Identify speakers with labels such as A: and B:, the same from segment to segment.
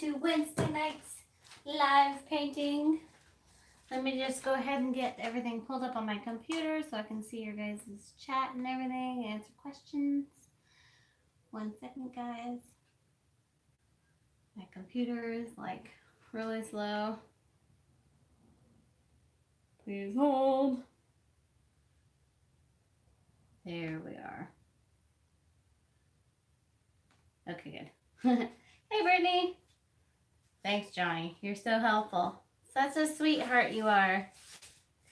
A: to Wednesday night's live painting. Let me just go ahead and get everything pulled up on my computer so I can see your guys' chat and everything, answer questions. 1 second, guys. My computer is like really slow. Please hold. There we are. Okay, good. Hey, Brittany. Thanks, Johnny. You're so helpful. Such a sweetheart you are.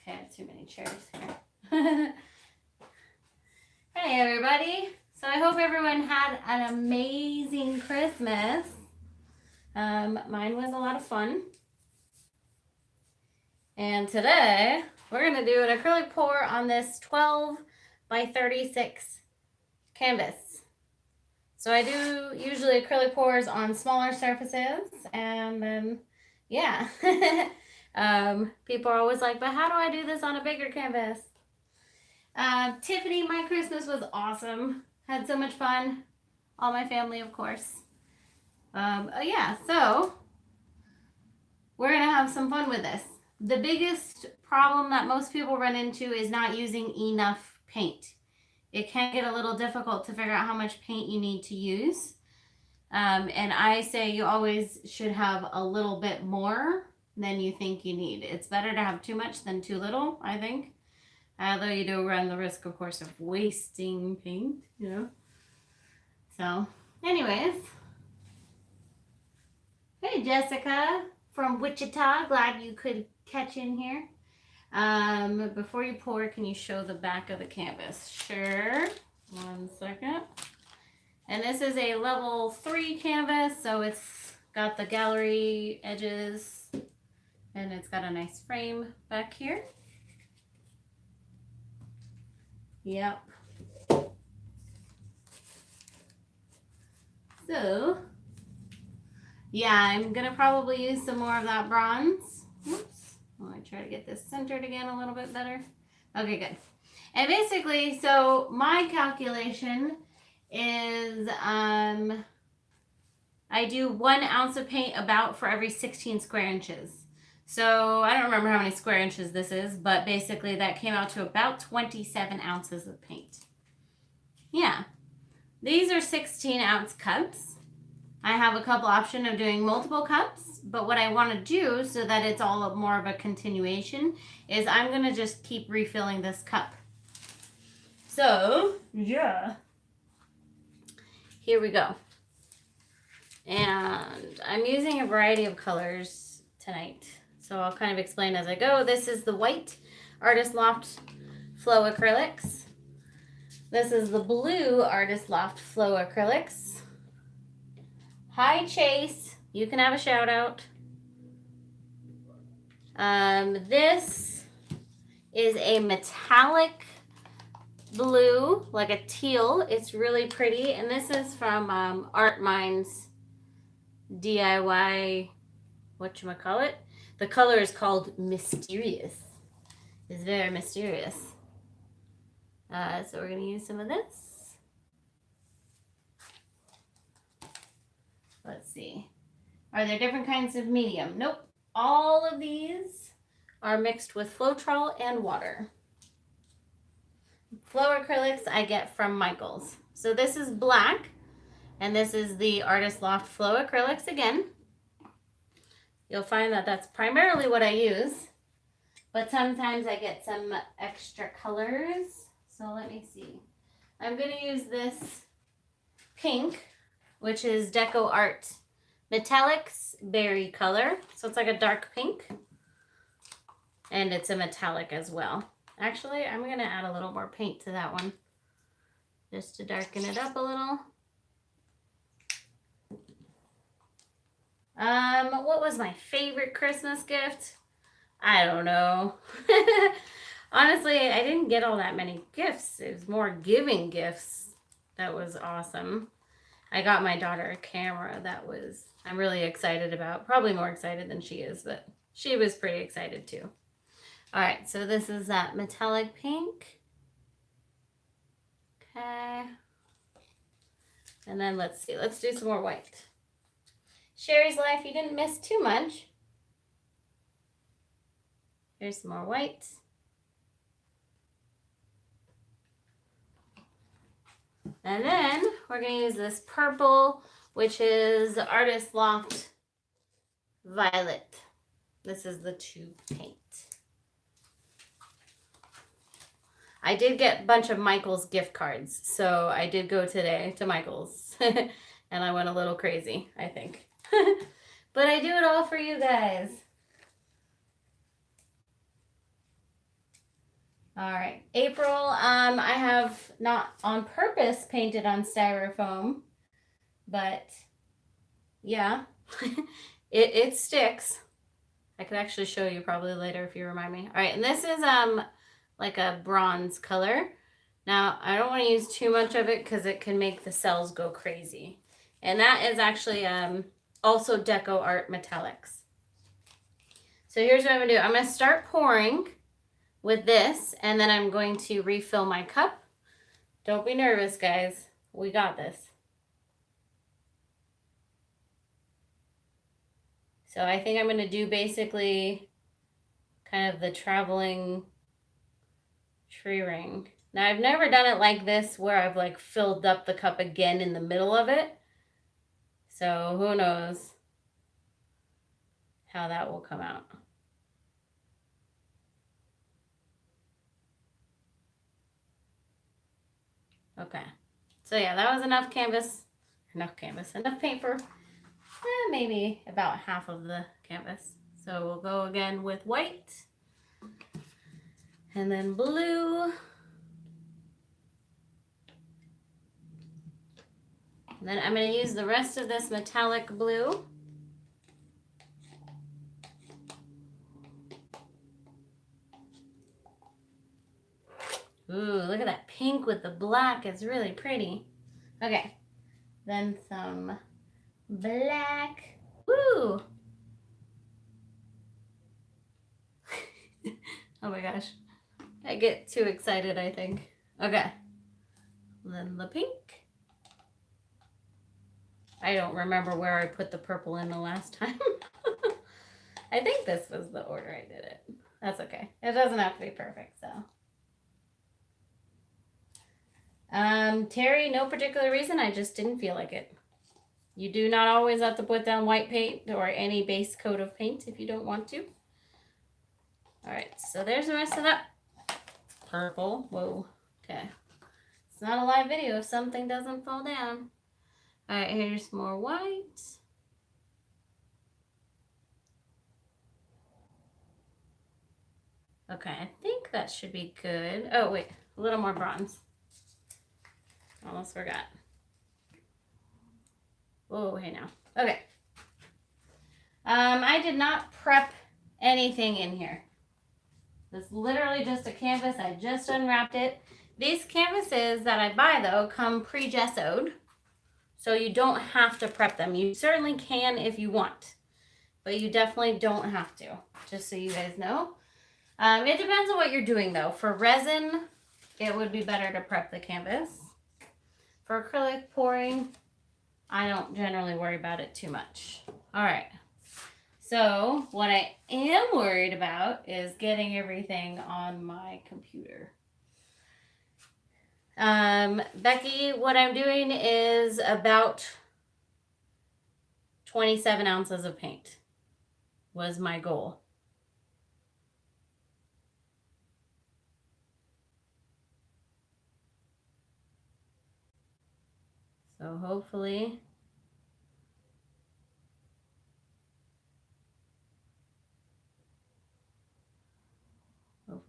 A: Okay, I have too many chairs here. Hey, everybody. So I hope everyone had an amazing Christmas. Mine was a lot of fun. And today, we're going to do an acrylic pour on this 12 by 36 canvas. So I do usually acrylic pours on smaller surfaces, and then, yeah. People are always like, but how do I do this on a bigger canvas? Tiffany, my Christmas was awesome. Had so much fun. All my family, of course. Yeah, so we're going to have some fun with this. The biggest problem that most people run into is not using enough paint. It can get a little difficult to figure out how much paint you need to use. And I say you always should have a little bit more than you think you need. It's better to have too much than too little, I think. Although you do run the risk, of course, of wasting paint, you know. So, anyways. Hey, Jessica from Wichita. Glad you could catch in here. Before you pour, can you show the back of the canvas? Sure. 1 second. And this is a level 3 canvas, so it's got the gallery edges, and it's got a nice frame back here. Yep. So, yeah, I'm gonna probably use some more of that bronze. Oops. Let me try to get this centered again a little bit better. Okay, good. And basically, so my calculation is I do 1 ounce of paint about for every 16 square inches. So I don't remember how many square inches this is, but basically that came out to about 27 ounces of paint. Yeah. These are 16-ounce cups. I have a couple option of doing multiple cups, but what I want to do so that it's all more of a continuation is I'm going to just keep refilling this cup. So, yeah. Here we go. And I'm using a variety of colors tonight. So I'll kind of explain as I go. This is the white Artist Loft Flow Acrylics. This is the blue Artist Loft Flow Acrylics. Hi, Chase. You can have a shout out. This is a metallic blue, like a teal. It's really pretty. And this is from Art Minds DIY, whatchamacallit. The color is called Mysterious. It's very mysterious. So we're going to use some of this. Let's see. Are there different kinds of medium? Nope. All of these are mixed with Floetrol and water. Flow acrylics I get from Michaels. So this is black, and this is the Artist Loft Flow acrylics again. You'll find that that's primarily what I use, but sometimes I get some extra colors. So let me see. I'm going to use this pink, which is Deco Art Metallics Berry color. So it's like a dark pink. And it's a metallic as well. Actually, I'm going to add a little more paint to that one, just to darken it up a little. What was my favorite Christmas gift? I don't know. Honestly, I didn't get all that many gifts. It was more giving gifts. That was awesome. I got my daughter a camera that I'm really excited about. Probably more excited than she is, but she was pretty excited too. All right, so this is that metallic pink. Okay. And then let's see, let's do some more white. Sherry's Life, you didn't miss too much. Here's some more white. And then we're going to use this purple, which is Artist Loft Violet. This is the tube paint. I did get a bunch of Michael's gift cards, so I did go today to Michael's, and I went a little crazy, I think. But I do it all for you guys. All right, April, I have not on purpose painted on styrofoam, but yeah, it sticks. I could actually show you probably later if you remind me. All right, and this is like a bronze color. Now, I don't want to use too much of it because it can make the cells go crazy. And that is actually also Deco Art Metallics. So here's what I'm going to do. I'm going to start pouring with this, and then I'm going to refill my cup. Don't be nervous, guys. We got this. So I think I'm going to do basically kind of the traveling tree ring. Now, I've never done it like this where I've like filled up the cup again in the middle of it. So who knows how that will come out. Okay. So yeah, that was enough enough paint for maybe about half of the canvas. So we'll go again with white and then blue. And then I'm going to use the rest of this metallic blue. Ooh, look at that pink with the black. It's really pretty. Okay. Then some black. Woo! Oh my gosh. I get too excited, I think. Okay. Then the pink. I don't remember where I put the purple in the last time. I think this was the order I did it. That's okay. It doesn't have to be perfect, so. Terry, no particular reason. I just didn't feel like it. You do not always have to put down white paint or any base coat of paint if you don't want to. All right, so there's the rest of that purple. Whoa, okay. It's not a live video if something doesn't fall down. All right, here's more white. Okay, I think that should be good. Oh, wait, a little more bronze. Almost forgot. Oh, hey now. Okay. I did not prep anything in here. This is literally just a canvas. I just unwrapped it. These canvases that I buy, though, come pre-gessoed. So you don't have to prep them. You certainly can if you want. But you definitely don't have to. Just so you guys know. It depends on what you're doing, though. For resin, it would be better to prep the canvas. For acrylic pouring, I don't generally worry about it too much. All right. So what I am worried about is getting everything on my computer. Becky, what I'm doing is about 27 ounces of paint was my goal. So hopefully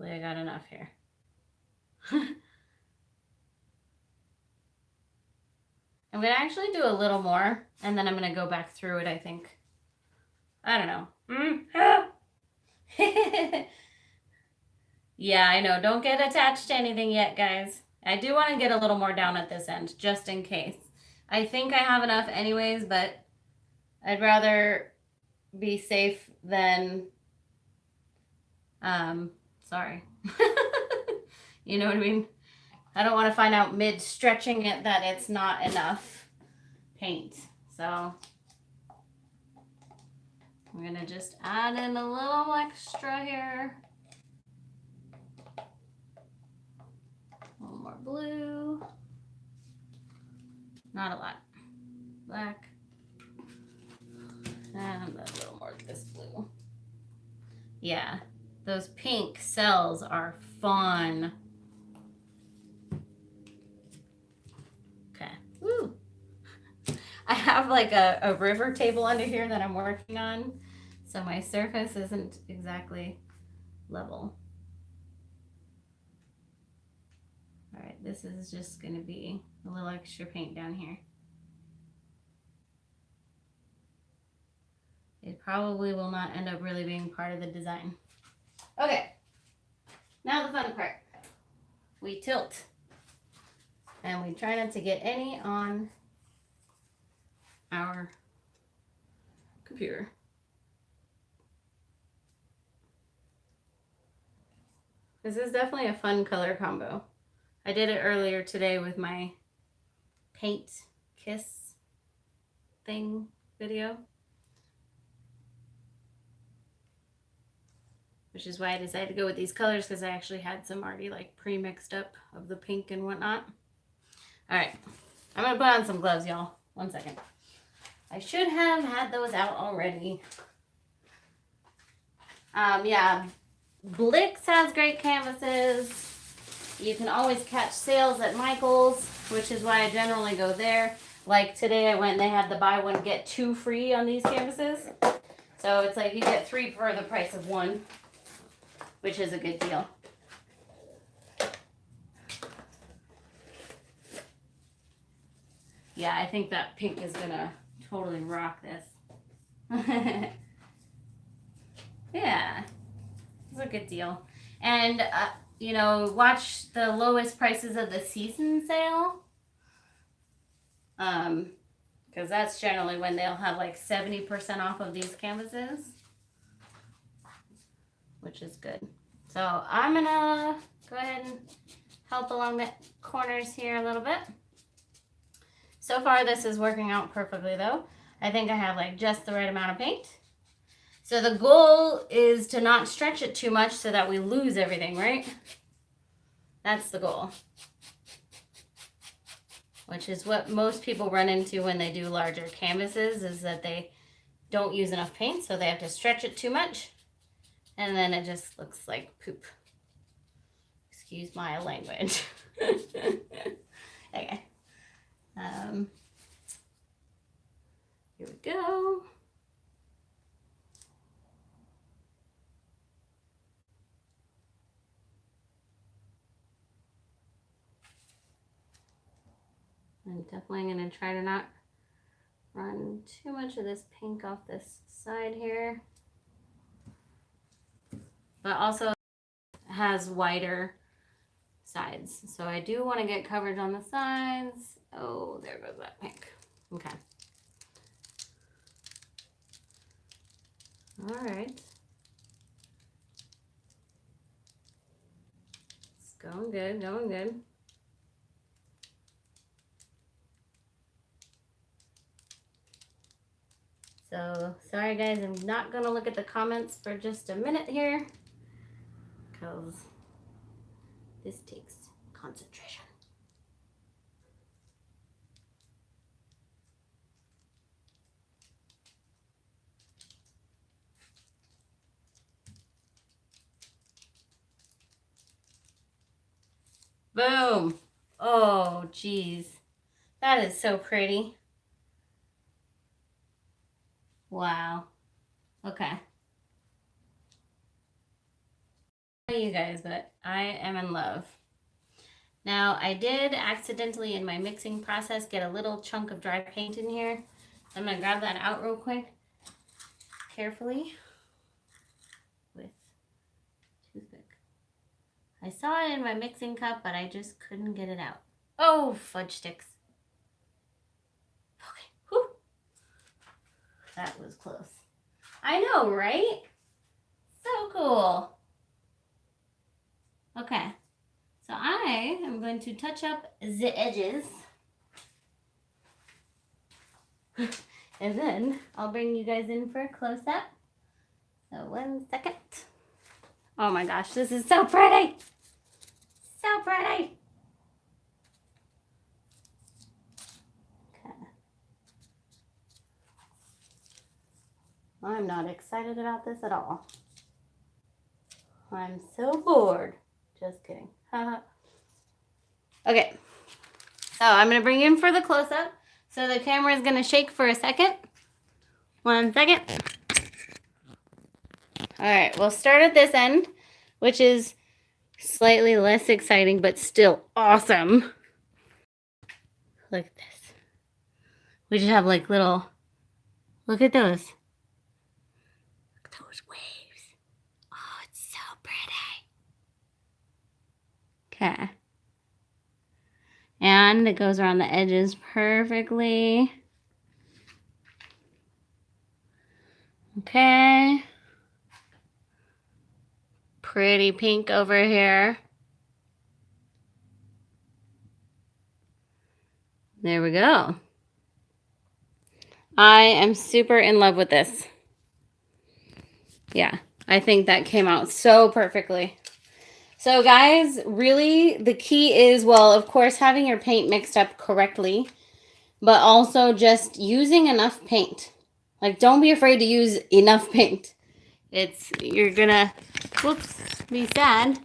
A: I got enough here. I'm going to actually do a little more, and then I'm going to go back through it, I think. I don't know. Yeah, I know. Don't get attached to anything yet, guys. I do want to get a little more down at this end, just in case. I think I have enough anyways, but I'd rather be safe than... sorry. You know what I mean? I don't want to find out mid-stretching it that it's not enough paint. So, I'm gonna just add in a little extra here. A little more blue. Not a lot. Black. And a little more of this blue. Yeah, those pink cells are fun. Okay. Woo. I have like a river table under here that I'm working on, so my surface isn't exactly level. All right, this is just going to be a little extra paint down here. It probably will not end up really being part of the design. Okay, now the fun part. We tilt. And we try not to get any on our computer. This is definitely a fun color combo. I did it earlier today with my paint kiss thing video. Which is why I decided to go with these colors, because I actually had some already like pre-mixed up of the pink and whatnot. All right, I'm gonna put on some gloves, y'all. 1 second. I should have had those out already. Yeah, Blix has great canvases. You can always catch sales at Michael's, which is why I generally go there. Like today I went and they had the buy one get two free on these canvases. So it's like you get 3 for the price of 1, which is a good deal. Yeah, I think that pink is gonna totally rock this. Yeah, it's a good deal. And, you know, watch the lowest prices of the season sale. Because that's generally when they'll have like 70% off of these canvases, which is good. So I'm gonna go ahead and help along the corners here a little bit. So far this is working out perfectly though. I think I have like just the right amount of paint. So the goal is to not stretch it too much so that we lose everything, right? That's the goal. Which is what most people run into when they do larger canvases, is that they don't use enough paint, so they have to stretch it too much. And then it just looks like poop. Excuse my language. Okay. Here we go. I'm definitely going to try to not run too much of this pink off this side here. But also has wider sides. So I do want to get coverage on the sides. Oh, there goes that pink. Okay. All right. It's going good, going good. So, sorry guys, I'm not going to look at the comments for just a minute here, because this takes concentration. Boom. Oh, geez. That is so pretty. Wow. Okay. You guys, but I am in love. Now, I did accidentally in my mixing process get a little chunk of dry paint in here. I'm going to grab that out real quick, carefully, with toothpick. I saw it in my mixing cup, but I just couldn't get it out. Oh, fudge sticks. Okay, whew. That was close. I know, right? So cool. Okay, so I am going to touch up the edges. And then I'll bring you guys in for a close-up. So 1 second. Oh my gosh, this is so pretty. So pretty. Okay. I'm not excited about this at all. I'm so bored. Just kidding. Okay. So I'm going to bring you in for the close-up. So the camera is going to shake for a second. 1 second. All right, we'll start at this end, which is slightly less exciting, but still awesome. Look at this. We just have like little, look at those. Look at those waves. Oh, it's so pretty. Okay. And it goes around the edges perfectly. Okay. Pretty pink over here. There we go. I am super in love with this. Yeah, I think that came out so perfectly. So guys, really the key is, well, of course, having your paint mixed up correctly, but also just using enough paint. Like, don't be afraid to use enough paint. You're gonna, whoops, be sad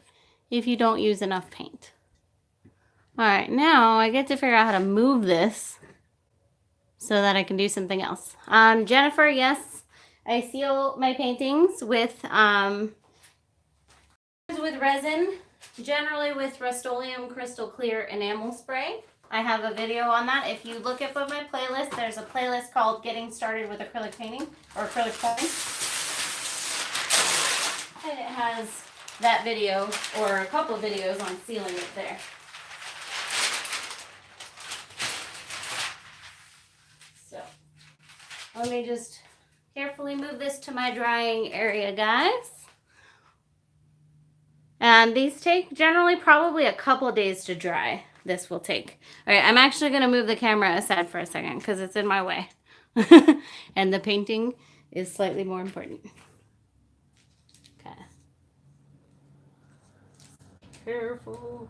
A: if you don't use enough paint. All right, now I get to figure out how to move this so that I can do something else. Jennifer, yes, I seal my paintings with resin, generally with Rust-Oleum Crystal Clear Enamel Spray. I have a video on that. If you look up on my playlist, there's a playlist called Getting Started with Acrylic Painting, or Acrylic Pouring. And it has that video, or a couple of videos on sealing it there. So, let me just carefully move this to my drying area, guys. And these take generally probably a couple days to dry. This will take. All right, I'm actually going to move the camera aside for a second because it's in my way. And the painting is slightly more important. Okay. Careful.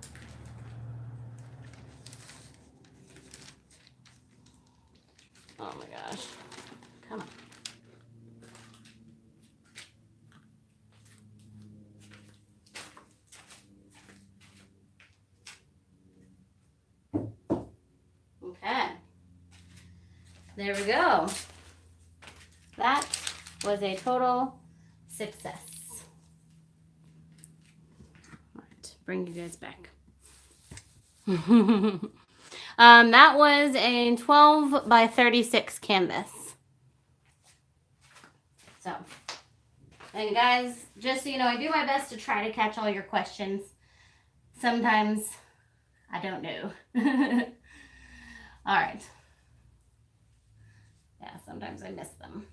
A: Oh my gosh. Come on. Okay. There we go. That was a total success. All right, bring you guys back. That was a 12 by 36 canvas. So, and guys, just so you know, I do my best to try to catch all your questions. Sometimes I don't know. All right. Yeah, sometimes I miss them.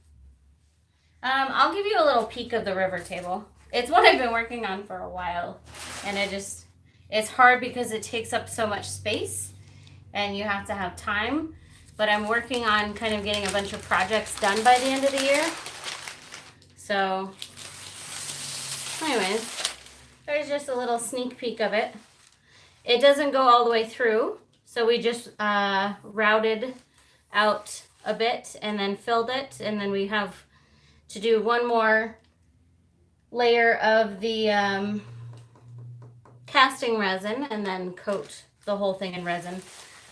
A: I'll give you a little peek of the river table. It's what I've been working on for a while, and it's hard because it takes up so much space and you have to have time, but I'm working on kind of getting a bunch of projects done by the end of the year. So anyways, there's just a little sneak peek of it. It doesn't go all the way through, so we just routed out a bit and then filled it, and then we have to do one more layer of the casting resin and then coat the whole thing in resin.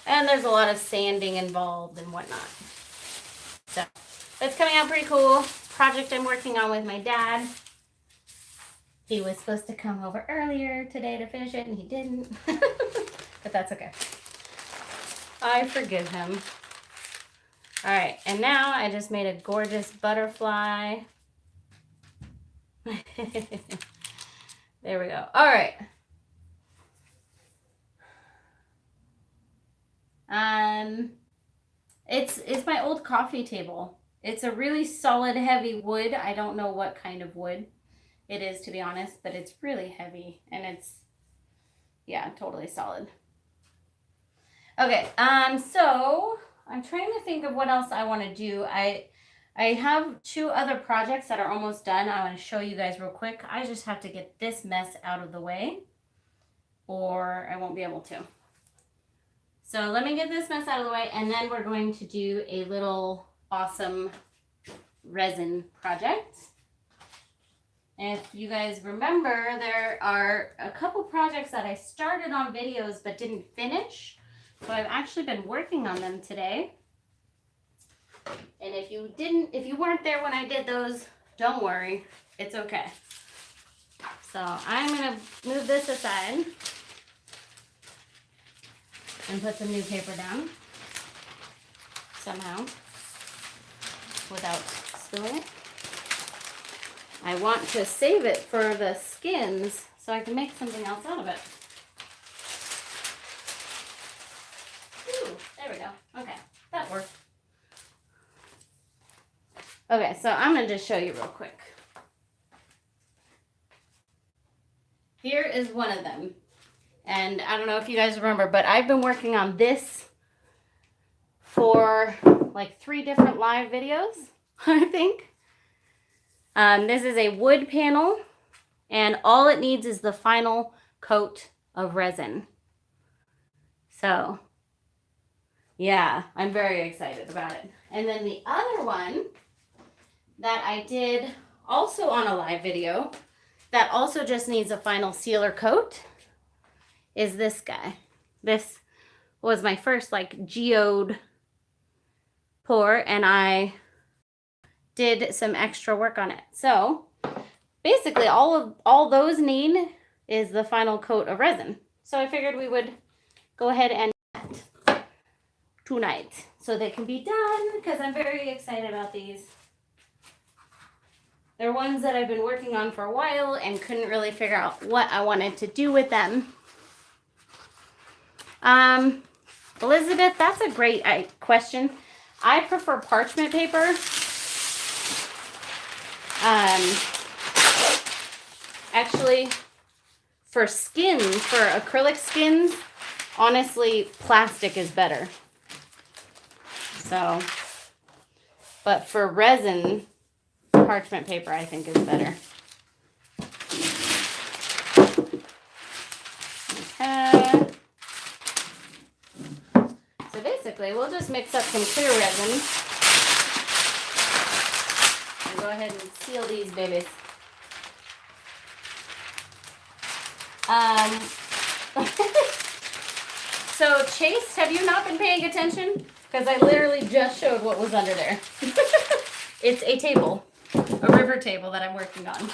A: And there's a lot of sanding involved and whatnot. So it's coming out pretty cool. Project I'm working on with my dad. He was supposed to come over earlier today to finish it and he didn't. But that's okay. I forgive him. All right, and now I just made a gorgeous butterfly. There we go. All right. It's my old coffee table. It's a really solid, heavy wood. I don't know what kind of wood it is, to be honest, but it's really heavy and it's, yeah, totally solid. Okay, so I'm trying to think of what else I want to do. I have 2 other projects that are almost done. I want to show you guys real quick. I just have to get this mess out of the way or I won't be able to. So let me get this mess out of the way and then we're going to do a little awesome resin project. If you guys remember, there are a couple projects that I started on videos but didn't finish. So I've actually been working on them today. And if you weren't there when I did those, don't worry, it's okay. So I'm gonna move this aside and put some new paper down somehow without spilling it. I want to save it for the skins so I can make something else out of it. Ooh, there we go. Okay, that worked. Okay, so I'm going to just show you real quick. Here is one of them. And I don't know if you guys remember, but I've been working on this for like 3 different live videos, I think. This is a wood panel, and all it needs is the final coat of resin. So, yeah, I'm very excited about it. And then the other one that I did also on a live video that also just needs a final sealer coat is this guy. This was my first like geode pour and I did some extra work on it. So basically all those need is the final coat of resin. So I figured we would go ahead and do that tonight so they can be done because I'm very excited about these. They're ones that I've been working on for a while and couldn't really figure out what I wanted to do with them. Elizabeth, that's a great question. I prefer parchment paper. Actually, for skins, for acrylic skins, honestly, plastic is better. So, but for resin, parchment paper I think is better. Okay. So basically, we'll just mix up some clear resin. And go ahead and seal these babies. So Chase, have you not been paying attention? Because I literally just showed what was under there. It's a table, a river table that I'm working on.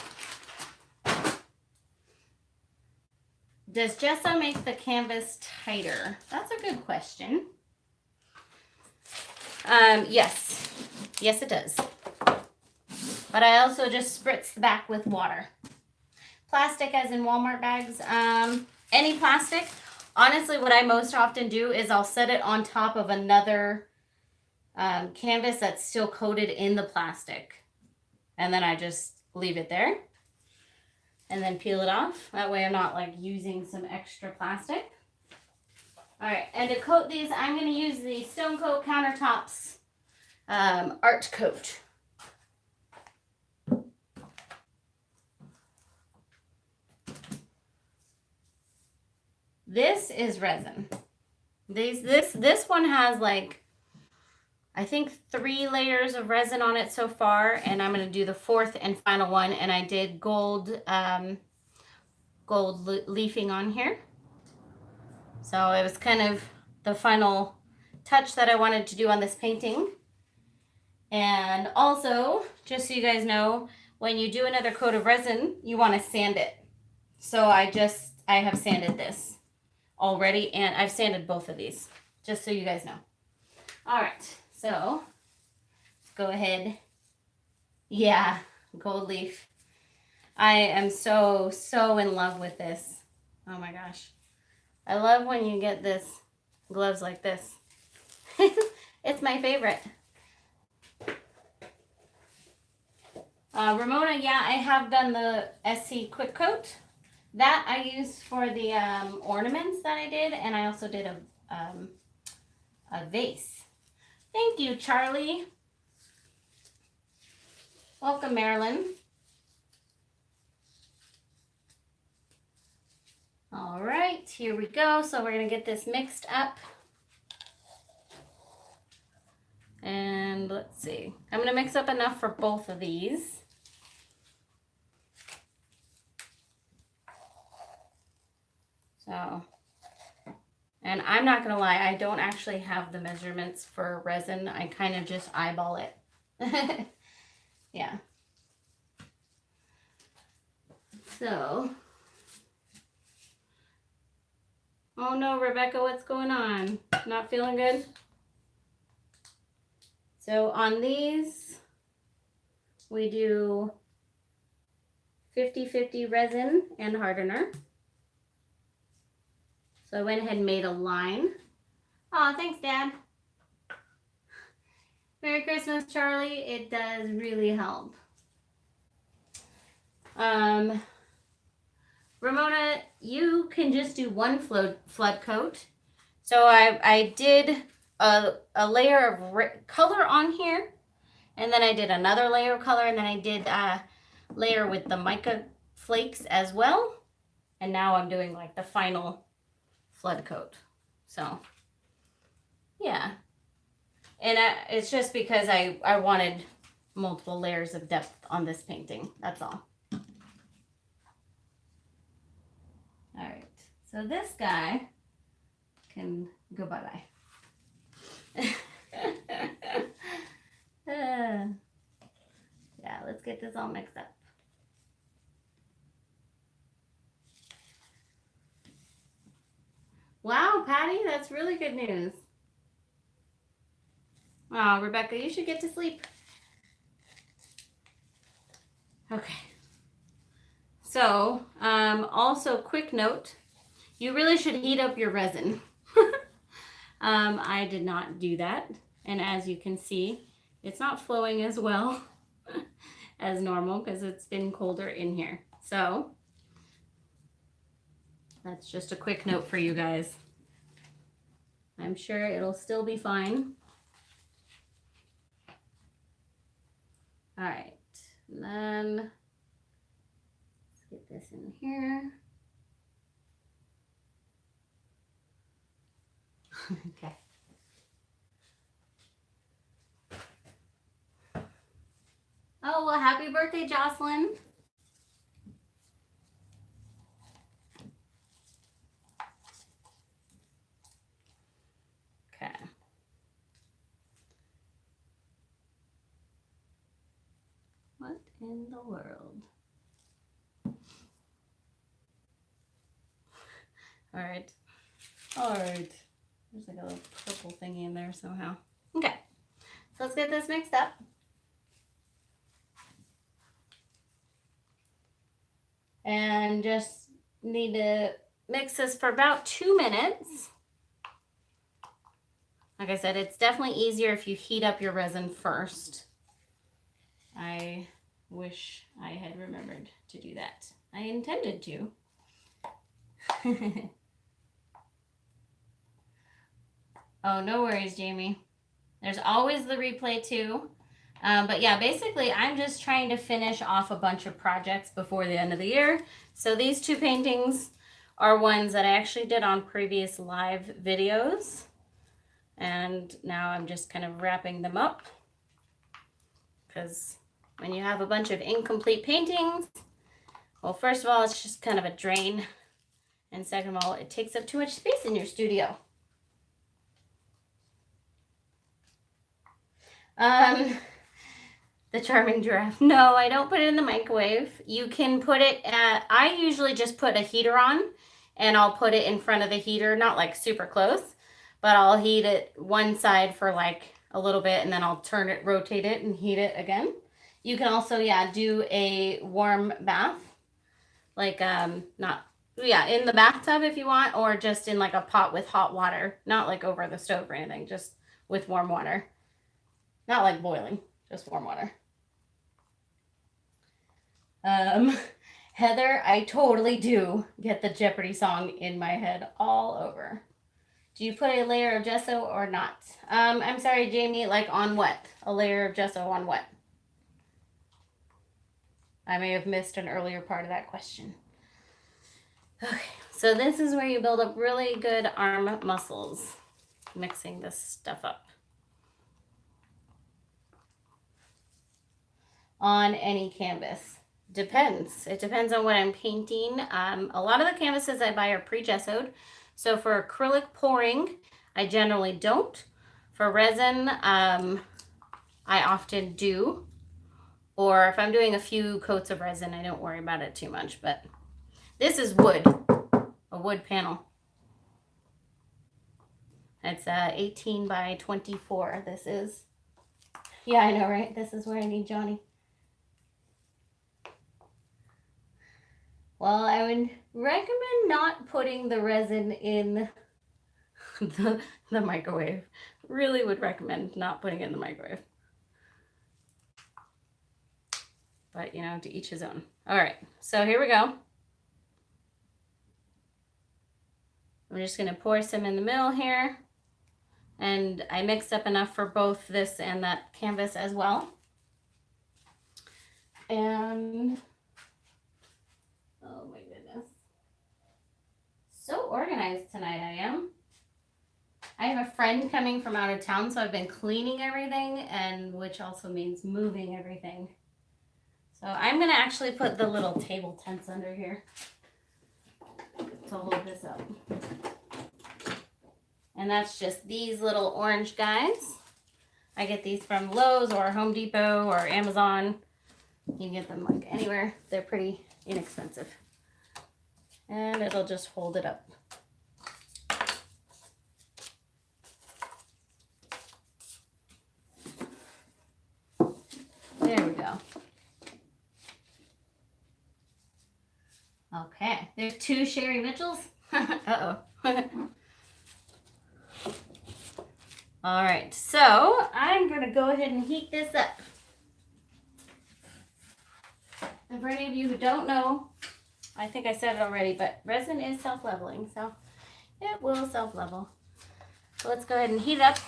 A: Does gesso make the canvas tighter? That's a good question. Yes. Yes, it does. But I also just spritz the back with water. Plastic as in Walmart bags. Any plastic. Honestly, what I most often do is I'll set it on top of another canvas that's still coated in the plastic. And then I just leave it there. And then peel it off. That way I'm not like using some extra plastic. All right, and to coat these, I'm going to use the Stone Coat Countertops Art Coat. This is resin. This one has like, I think 3 layers of resin on it so far, and I'm going to do the 4th and final one, and I did gold leafing on here. So it was kind of the final touch that I wanted to do on this painting. And also, just so you guys know, when you do another coat of resin, you want to sand it. So I have sanded this already, and I've sanded both of these, just so you guys know. All right, so let's go ahead. Yeah, gold leaf. I am so in love with this. Oh my gosh. I love when you get this gloves like this. It's my favorite. Ramona, yeah, I have done the SC Quick Coat. That I used for the ornaments that I did, and I also did a vase. Thank you, Charlie. Welcome, Marilyn. All right, here we go. So we're going to get this mixed up. And let's see. I'm going to mix up enough for both of these. So, and I'm not going to lie, I don't actually have the measurements for resin. I kind of just eyeball it. Yeah. So, oh no, Rebecca, what's going on? Not feeling good? So on these, we do 50-50 resin and hardener. So I went ahead and made a line. Oh, thanks, Dad. Merry Christmas, Charlie. It does really help. Ramona, you can just do one flood coat. So I did a layer of color on here, and then I did another layer of color, and then I did a layer with the mica flakes as well. And now I'm doing like the final flood coat. So yeah, and it's just because I wanted multiple layers of depth on this painting. That's all. All right, so this guy can go bye-bye. Yeah, let's get this all mixed up. Wow, Patty, that's really good news. Oh, Rebecca, you should get to sleep. Okay. So, also quick note, you really should heat up your resin. I did not do that. And as you can see, it's not flowing as well as normal because it's been colder in here. So that's just a quick note for you guys. I'm sure it'll still be fine. All right, and then let's get this in here. Okay. Oh, well, happy birthday, Jocelyn. Okay. What in the world? All right. All right. There's like a little purple thingy in there somehow. Okay. So let's get this mixed up. And just need to mix this for about 2 minutes. Like I said, it's definitely easier if you heat up your resin first. I wish I had remembered to do that. I intended to. Oh, no worries, Jamie. There's always the replay too. But yeah, basically I'm just trying to finish off a bunch of projects before the end of the year. So these two paintings are ones that I actually did on previous live videos. And now I'm just kind of wrapping them up. Because when you have a bunch of incomplete paintings, well, first of all, it's just kind of a drain. And second of all, it takes up too much space in your studio. The charming giraffe. No, I don't put it in the microwave. You can put it at, I usually just put a heater on and I'll put it in front of the heater, not like super close, but I'll heat it one side for like a little bit and then I'll turn it, rotate it and heat it again. You can also, yeah, do a warm bath, like, in the bathtub if you want, or just in like a pot with hot water, not like over the stove or anything, just with warm water. Not like boiling, just warm water. Heather, I totally do get the Jeopardy song in my head all over. Do you put a layer of gesso or not? I'm sorry, Jamie, like on what? A layer of gesso on what? I may have missed an earlier part of that question. Okay, so this is where you build up really good arm muscles, mixing this stuff up. On any canvas. Depends. It depends on what I'm painting. A lot of the canvases I buy are pre-gessoed. So for acrylic pouring, I generally don't. For resin, I often do. Or if I'm doing a few coats of resin, I don't worry about it too much. But this is wood, a wood panel. It's 18 by 24. This is. Yeah, I know, right? This is where I need Johnny. Well, I would recommend not putting the resin in the microwave. Really would recommend not putting it in the microwave. But, you know, to each his own. All right, so here we go. I'm just going to pour some in the middle here. And I mixed up enough for both this and that canvas as well. And, oh my goodness. So organized tonight I am. I have a friend coming from out of town, so I've been cleaning everything, and which also means moving everything. So I'm going to actually put the little table tents under here to hold this up. And that's just these little orange guys. I get these from Lowe's or Home Depot or Amazon. You can get them like anywhere. They're pretty inexpensive. And it'll just hold it up. There we go. Okay, there's 2 Sherry Mitchells. Uh-oh. All right, so I'm going to go ahead and heat this up. And for any of you who don't know, I think I said it already, but resin is self-leveling, so it will self-level. So let's go ahead and heat it up.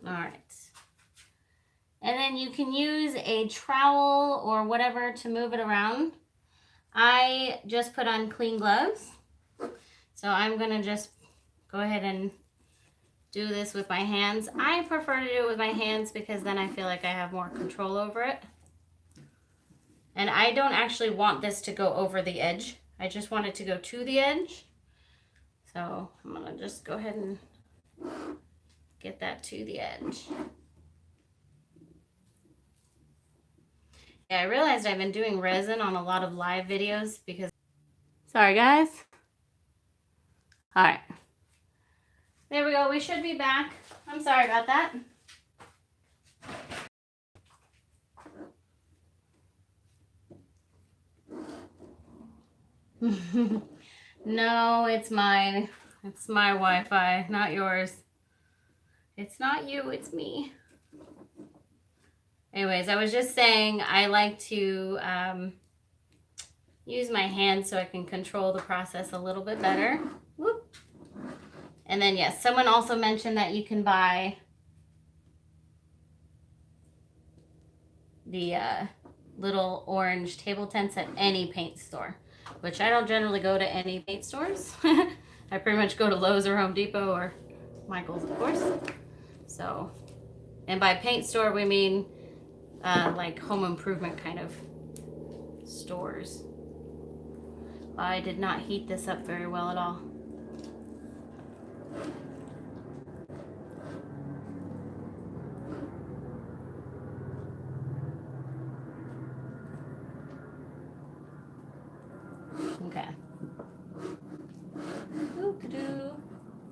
A: All right. And then you can use a trowel or whatever to move it around. I just put on clean gloves. So I'm going to just go ahead and do this with my hands. I prefer to do it with my hands because then I feel like I have more control over it. And I don't actually want this to go over the edge. I just want it to go to the edge. So I'm going to just go ahead and get that to the edge. Yeah, I realized I've been doing resin on a lot of live videos because... Sorry, guys. All right. There we go. We should be back. I'm sorry about that. No, it's mine. It's my Wi-Fi, not yours. It's not you, it's me. Anyways, I was just saying I like to use my hands so I can control the process a little bit better. Whoop. And then, yes, someone also mentioned that you can buy the little orange table tents at any paint store, which I don't generally go to any paint stores. I pretty much go to Lowe's or Home Depot or Michael's, of course. So, and by paint store, we mean like home improvement kind of stores. I did not heat this up very well at all. Okay.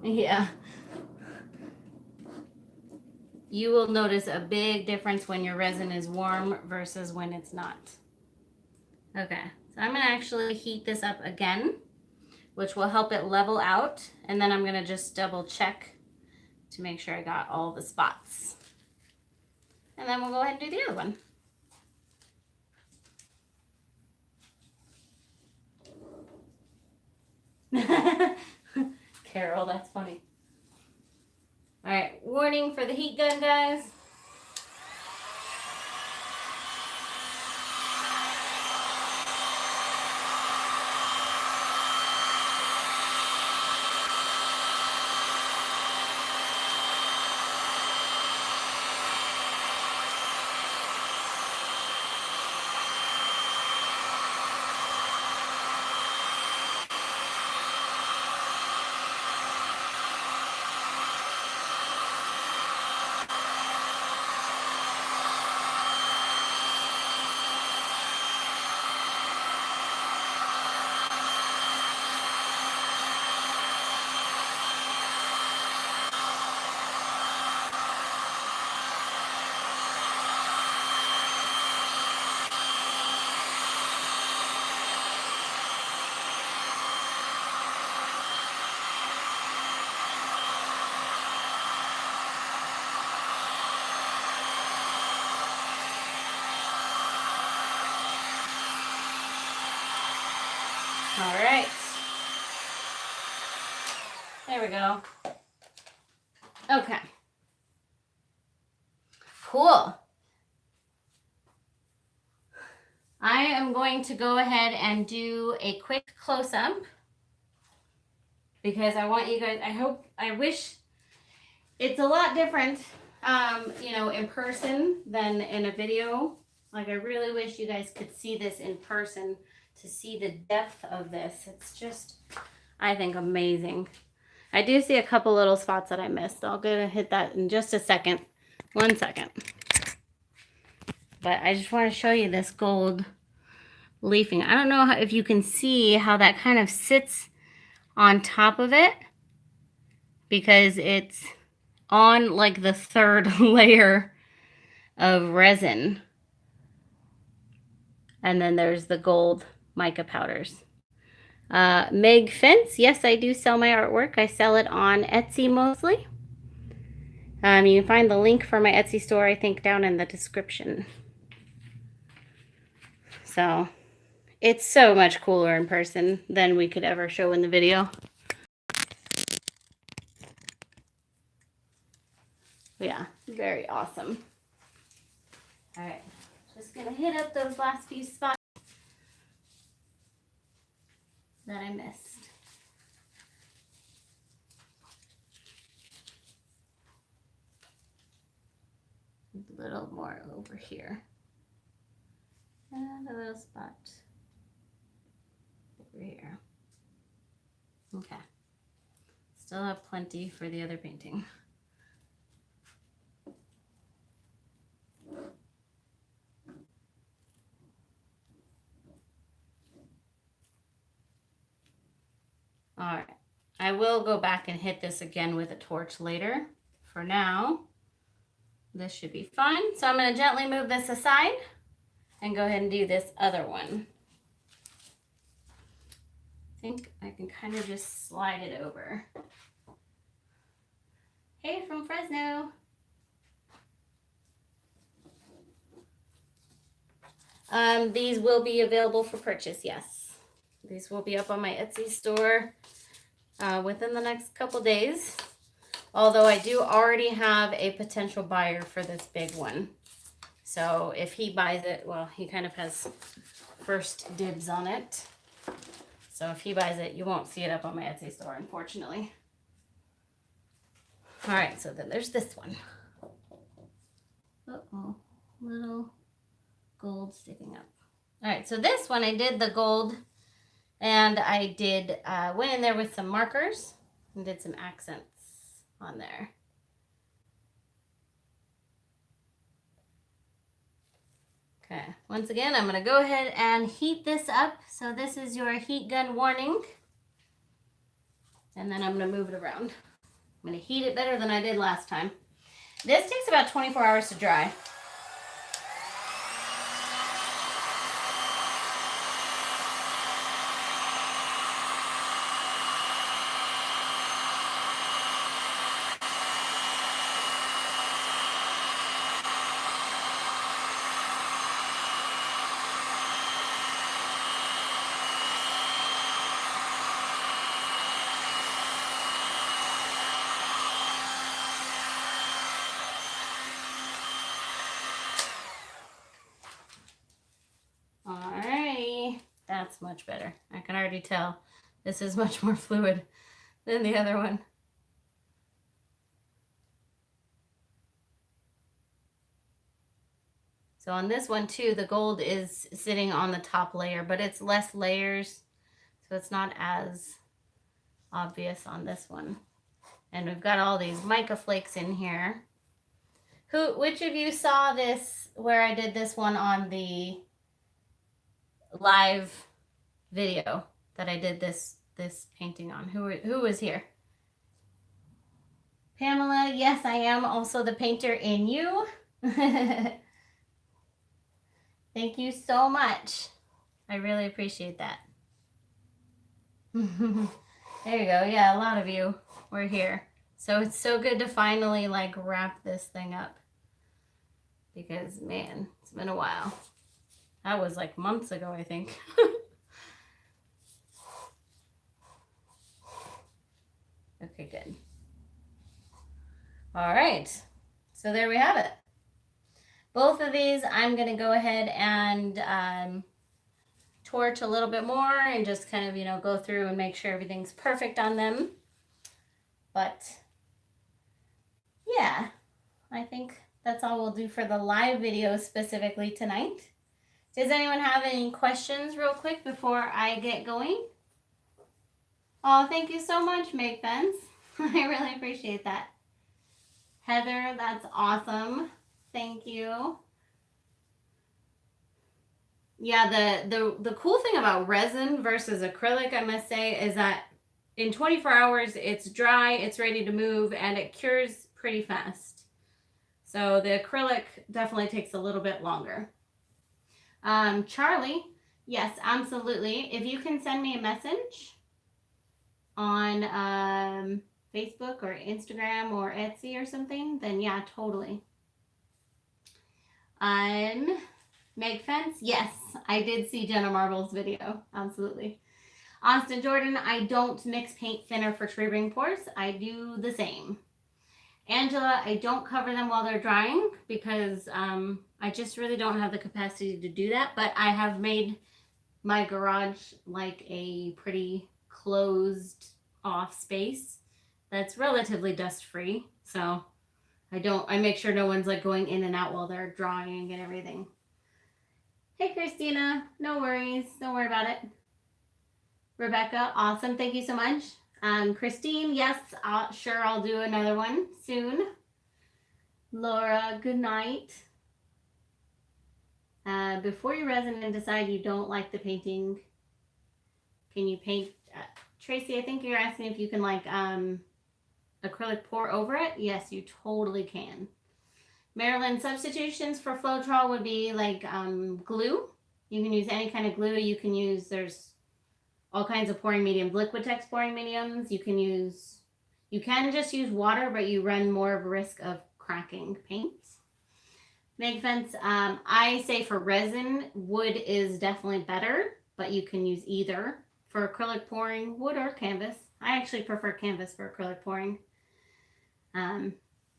A: Yeah. You will notice a big difference when your resin is warm versus when it's not. Okay, so I'm gonna actually heat this up again, which will help it level out. And then I'm gonna just double check to make sure I got all the spots. And then we'll go ahead and do the other one. Carol, that's funny. All right, warning for the heat gun, guys. All right. There we go. Okay. Cool. I am going to go ahead and do a quick close-up because I want you guys, I wish it's a lot different, you know, in person than in a video. Like, I really wish you guys could see this in person to see the depth of this. It's just, I think, amazing. I do see a couple little spots that I missed. I'll go and hit that in just a second. 1 second. But I just want to show you this gold leafing. I don't know if you can see how that kind of sits on top of it because it's on like the third layer of resin. And then there's the gold mica powders. Meg Fence, yes, I do sell my artwork. I sell it on Etsy mostly. You can find the link for my Etsy store, I think, down in the description. So, it's so much cooler in person than we could ever show in the video. Yeah, very awesome. All right, just gonna hit up those last few spots that I missed. A little more over here. And a little spot over here. Okay. Still have plenty for the other painting. All right. I will go back and hit this again with a torch later. For now, this should be fine. So I'm going to gently move this aside and go ahead and do this other one. I think I can kind of just slide it over. Hey, from Fresno. These will be available for purchase, yes. These will be up on my Etsy store within the next couple days. Although I do already have a potential buyer for this big one. So if he buys it, well, he kind of has first dibs on it. So if he buys it, you won't see it up on my Etsy store, unfortunately. All right, so then there's this one. Uh-oh, little gold sticking up. All right, so this one I did the gold, and I did went in there with some markers and did some accents on there. Okay, once again, I'm going to go ahead and heat this up. So this is your heat gun warning. And then I'm going to move it around. I'm going to heat it better than I did last time. This takes about 24 hours to dry. That's much better. I can already tell this is much more fluid than the other one. So on this one too, the gold is sitting on the top layer, but it's less layers, so it's not as obvious on this one. And we've got all these mica flakes in here. Which of you saw this where I did this one on the live video that I did this painting on? Who was here? Pamela, yes, I am also the painter in you. Thank you so much. I really appreciate that. There you go. Yeah, a lot of you were here. So it's so good to finally like wrap this thing up. Because man, it's been a while. That was like months ago, I think. Okay, good. All right. So there we have it. Both of these, I'm going to go ahead and torch a little bit more and just kind of, you know, go through and make sure everything's perfect on them. But yeah, I think that's all we'll do for the live video specifically tonight. Does anyone have any questions real quick before I get going? Oh, thank you so much, Make Fence. I really appreciate that. Heather, that's awesome. Thank you. Yeah, the cool thing about resin versus acrylic, I must say, is that in 24 hours, it's dry, it's ready to move, and it cures pretty fast. So the acrylic definitely takes a little bit longer. Charlie, yes, absolutely. If you can send me a message on Facebook or Instagram or Etsy or something, then yeah, totally. Meg Fence, yes, I did see Jenna Marble's video, absolutely. Austin Jordan, I don't mix paint thinner for tree ring pours. I do the same. Angela, I don't cover them while they're drying because I just really don't have the capacity to do that, but I have made my garage like a pretty closed off space that's relatively dust free. So I make sure no one's like going in and out while they're drying and everything. Hey, Christina, no worries. Don't worry about it. Rebecca, awesome. Thank you so much. Christine, yes, sure, I'll do another one soon. Laura, good night. Before you resin and decide you don't like the painting, can you paint? Tracy, I think you're asking if you can like acrylic pour over it. Yes, you totally can. Marilyn, substitutions for Floetrol would be like glue. You can use any kind of glue. You can use, there's all kinds of pouring mediums, Liquitex pouring mediums. You can just use water, but you run more of a risk of cracking paints. Make Fence, I say for resin, wood is definitely better, but you can use either. For acrylic pouring, wood or canvas. I actually prefer canvas for acrylic pouring.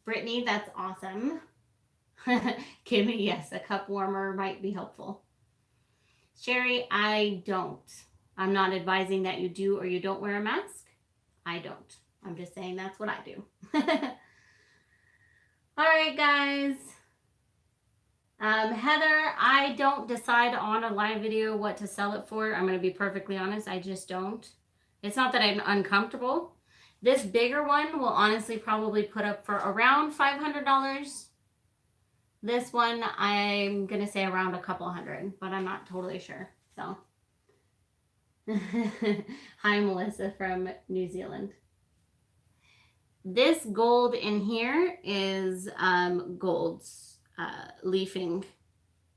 A: Brittany, that's awesome. Kimmy, yes, a cup warmer might be helpful. Sherry, I don't. I'm not advising that you do or you don't wear a mask. I don't. I'm just saying that's what I do. All right, guys. Heather, I don't decide on a live video what to sell it for. I'm going to be perfectly honest. I just don't. It's not that I'm uncomfortable. This bigger one will honestly probably put up for around $500. This one, I'm going to say around a couple hundred, but I'm not totally sure. So, hi, Melissa from New Zealand. This gold in here is gold's leafing.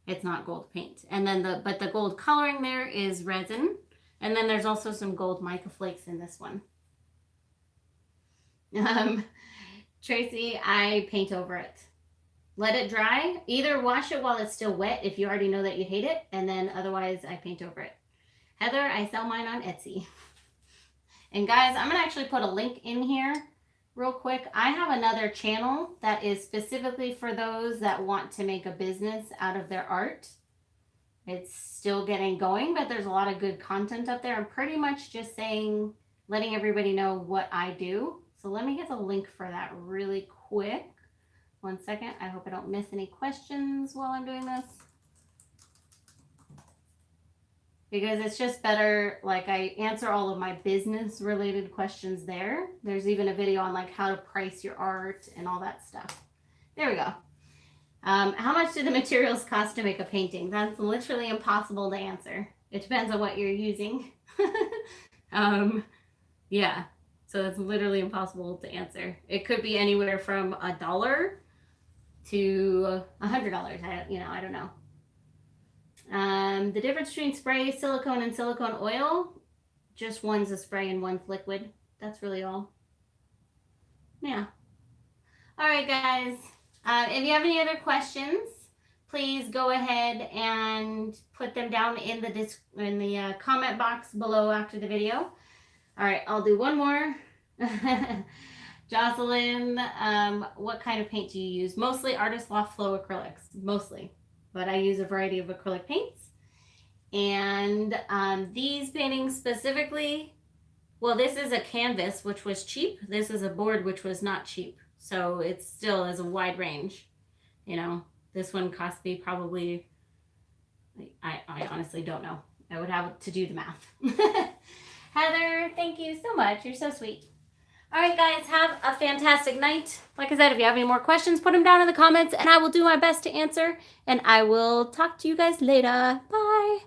A: It's not gold paint. And then but the gold coloring there is resin. And then there's also some gold mica flakes in this one. Tracy, I paint over it. Let it dry. Either wash it while it's still wet if you already know that you hate it, and then otherwise I paint over it. Heather, I sell mine on Etsy. And guys, I'm gonna actually put a link in here real quick. I have another channel that is specifically for those that want to make a business out of their art. It's still getting going, but there's a lot of good content up there. I'm pretty much just saying, letting everybody know what I do. So let me get the link for that really quick. 1 second. I hope I don't miss any questions while I'm doing this. Because it's just better, like I answer all of my business related questions there. There's even a video on like how to price your art and all that stuff. There we go. How much do the materials cost to make a painting? That's literally impossible to answer. It depends on what you're using. Yeah, so it's literally impossible to answer. It could be anywhere from $1 to $100. I don't know. The difference between spray, silicone, and silicone oil, just one's a spray and one's liquid. That's really all. Yeah. All right, guys. If you have any other questions, please go ahead and put them down in the comment box below after the video. All right, I'll do one more. Jocelyn, what kind of paint do you use? Mostly Artist Loft Flow acrylics, mostly. But I use a variety of acrylic paints. And these paintings specifically, well, this is a canvas, which was cheap. This is a board, which was not cheap. So it still is a wide range. This one cost me probably, I honestly don't know. I would have to do the math. Heather, thank you so much. You're so sweet. All right, guys, have a fantastic night. Like I said, if you have any more questions, put them down in the comments, and I will do my best to answer. And I will talk to you guys later. Bye.